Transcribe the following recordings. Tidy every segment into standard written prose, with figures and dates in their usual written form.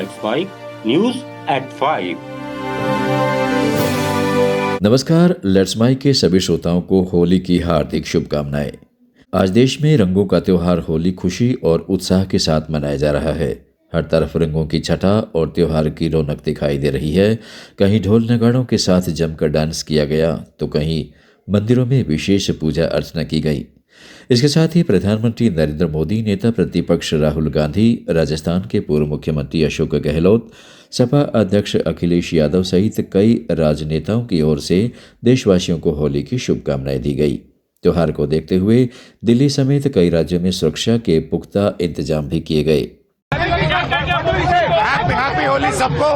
Let's Mike News at 5। नमस्कार, let's mic के सभी श्रोताओं को होली की हार्दिक शुभकामनाएं। आज देश में रंगों का त्योहार होली खुशी और उत्साह के साथ मनाया जा रहा है। हर तरफ रंगों की छटा और त्योहार की रौनक दिखाई दे रही है। कहीं ढोल नगाड़ों के साथ जमकर डांस किया गया तो कहीं मंदिरों में विशेष पूजा अर्चना की गई। इसके साथ ही प्रधानमंत्री नरेंद्र मोदी, नेता प्रतिपक्ष राहुल गांधी, राजस्थान के पूर्व मुख्यमंत्री अशोक गहलोत, सपा अध्यक्ष अखिलेश यादव सहित कई राजनेताओं की ओर से देशवासियों को होली की शुभकामनाएं दी गई। त्योहार को देखते हुए दिल्ली समेत कई राज्यों में सुरक्षा के पुख्ता इंतजाम भी किए गए। हैप्पी होली सबको,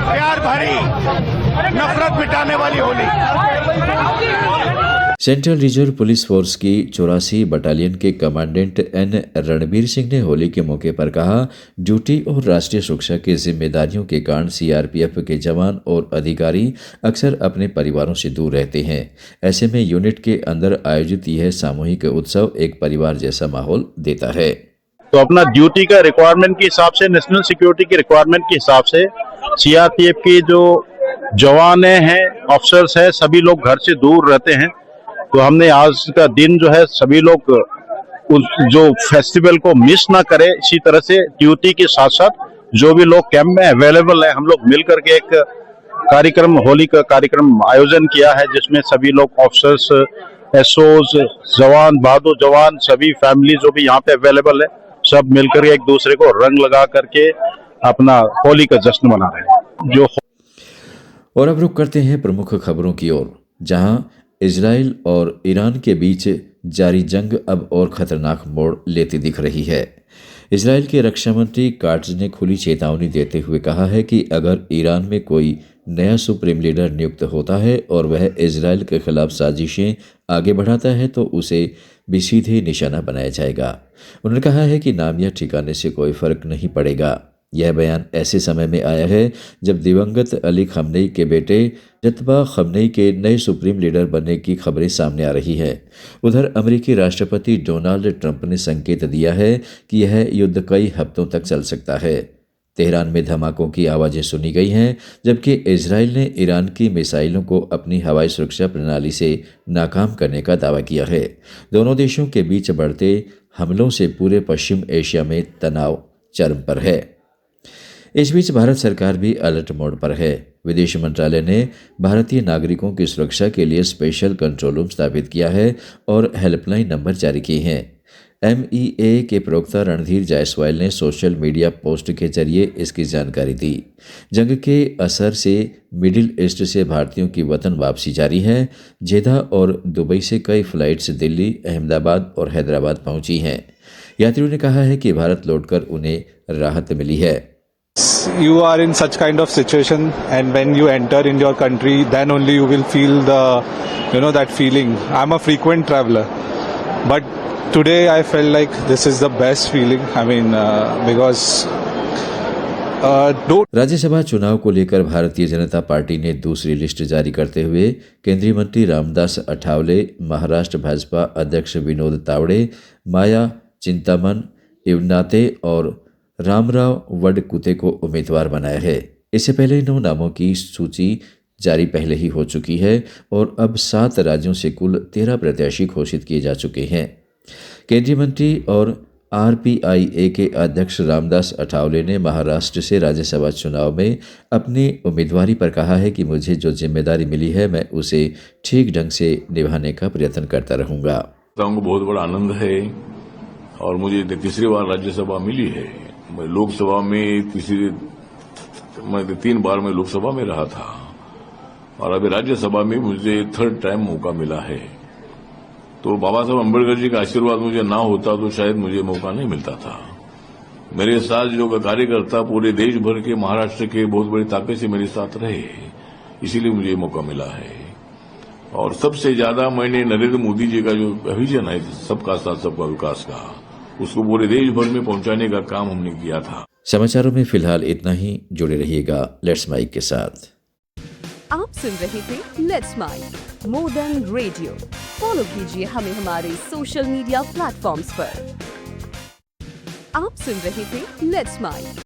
प्यार भरी, नफरत मिटाने वाली Holi. Central reserve police force की 84 बटालियन के कमांडेंट एन रणबीर सिंह ने होली के मौके पर कहा, ड्यूटी और राष्ट्रीय सुरक्षा की जिम्मेदारियों के कारण सीआरपीएफ के जवान और अधिकारी अक्सर अपने परिवारों से दूर रहते हैं। ऐसे में यूनिट के अंदर आयोजित यह सामूहिक उत्सव एक परिवार जैसा माहौल देता है। तो अपना ड्यूटी का रिक्वायरमेंट के हिसाब से, नेशनल सिक्योरिटी के रिक्वायरमेंट के हिसाब से सीआरपीएफ के जो जवान हैं, ऑफिसर्स हैं, सभी लोग घर से दूर रहते हैं। तो हमने आज का दिन जो है सभी लोग जो फेस्टिवल को मिस ना करें, इसी तरह से ड्यूटी के साथ साथ जो भी लोग कैंप में अवेलेबल है, हम लोग मिलकर के एक कार्यक्रम, होली का कार्यक्रम आयोजन किया है, जिसमें सभी लोग ऑफिसर्स, एसओज, जवान, बहादुर जवान, सभी फैमिली जो भी यहाँ पे अवेलेबल है, सब मिलकर एक दूसरे को रंग लगा करके अपना होली का जश्न मना रहे हैं। और अब रुक करते हैं प्रमुख खबरों की ओर, जहां इजराइल और ईरान के बीच जारी जंग अब और खतरनाक मोड़ लेती दिख रही है। इजराइल के रक्षा मंत्री काट्ज ने खुली चेतावनी देते हुए कहा है कि अगर ईरान में कोई नया सुप्रीम लीडर नियुक्त होता है और वह इजराइल के खिलाफ साजिशें आगे बढ़ाता है तो उसे भी सीधे निशाना बनाया जाएगा। उन्होंने कहा है कि नाम या ठिकाने से कोई फर्क नहीं पड़ेगा। यह बयान ऐसे समय में आया है जब दिवंगत अली खमनेई के बेटे जतबा खमनेई के नए सुप्रीम लीडर बनने की खबरें सामने आ रही है। उधर अमेरिकी राष्ट्रपति डोनाल्ड ट्रंप ने संकेत दिया है कि यह युद्ध कई हफ्तों तक चल सकता है। तेहरान में धमाकों की आवाज़ें सुनी गई हैं, जबकि इजराइल ने ईरान की मिसाइलों को अपनी हवाई सुरक्षा प्रणाली से नाकाम करने का दावा किया है। दोनों देशों के बीच बढ़ते हमलों से पूरे पश्चिम एशिया में तनाव चरम पर है। इस बीच भारत सरकार भी अलर्ट मोड पर है। विदेश मंत्रालय ने भारतीय नागरिकों की सुरक्षा के लिए स्पेशल कंट्रोल रूम स्थापित किया है और हेल्पलाइन नंबर जारी किए हैं। एमईए के प्रवक्ता रणधीर जायसवाल ने सोशल मीडिया पोस्ट के जरिए इसकी जानकारी दी। जंग के असर से मिडिल ईस्ट से भारतीयों की वतन वापसी जारी है। जेदा और दुबई से कई फ्लाइट्स दिल्ली, अहमदाबाद और हैदराबाद पहुंची हैं। यात्रियों ने कहा है कि भारत लौटकर उन्हें राहत मिली है। You are in such kind of situation, and when you enter in your country, then only you will feel that feeling. I'm a frequent traveler, but today I felt like this is the best feeling. I mean, because Rajya Sabha चुनाव को लेकर Bharatiya Janata party ने दूसरी list जारी करते हुए केंद्रीय मंत्री रामदास अठावले, महाराष्ट्र भाजपा अध्यक्ष विनोद तावड़े, माया चिंतामन इवनाते और रामराव वडकुते को उम्मीदवार बनाया है। इससे पहले 9 नामों की सूची जारी पहले ही हो चुकी है और अब 7 राज्यों से कुल 13 प्रत्याशी घोषित किए जा चुके हैं। केंद्रीय मंत्री और आरपीआईए के अध्यक्ष रामदास अठावले ने महाराष्ट्र से राज्यसभा चुनाव में अपनी उम्मीदवारी पर कहा है कि मुझे जो जिम्मेदारी मिली है मैं उसे ठीक ढंग से निभाने का प्रयत्न करता रहूंगा। बहुत बड़ा आनंद है और मुझे तीसरी बार राज्यसभा मिली है। मैं लोकसभा में 3 बार मैं लोकसभा में रहा था और अभी राज्यसभा में मुझे 3rd टाइम मौका मिला है। तो बाबा साहब अम्बेडकर जी का आशीर्वाद मुझे ना होता तो शायद मुझे मौका नहीं मिलता था। मेरे साथ जो कार्यकर्ता पूरे देश भर के, महाराष्ट्र के बहुत बड़ी ताकत से मेरे साथ रहे, इसीलिए मुझे मौका मिला है। और सबसे ज्यादा मैंने नरेंद्र मोदी जी का जो विजन है सबका साथ सबका विकास का, उसको पूरे देश भर में पहुंचाने का काम हमने किया था। समाचारों में फिलहाल इतना ही। जुड़े रहिएगा लेट्स माइक के साथ। आप सुन रहे थे let's mic more than radio. Follow कीजिए हमें हमारे सोशल मीडिया प्लेटफॉर्म्स पर। आप सुन रहे थे लेट्स माइक।